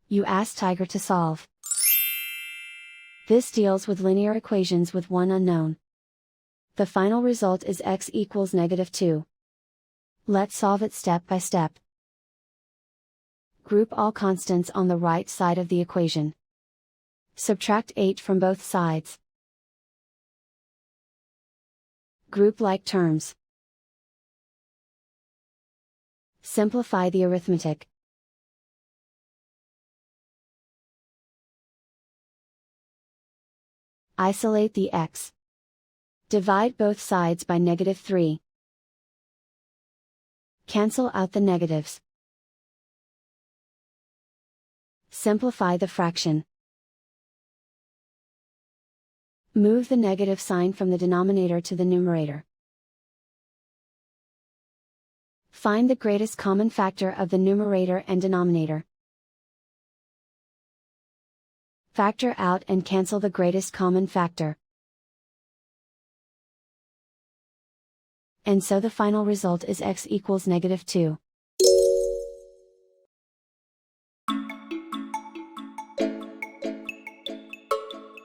You ask Tiger to solve. This deals with linear equations with one unknown. The final result is x equals -2. Let's solve it step by step. Group all constants on the right side of the equation. Subtract 8 from both sides. Group like terms. Simplify the arithmetic. Isolate the x. Divide both sides by -3. Cancel out the negatives. Simplify the fraction. Move the negative sign from the denominator to the numerator. Find the greatest common factor of the numerator and denominator. Factor out and cancel the greatest common factor. And so the final result is x equals -2.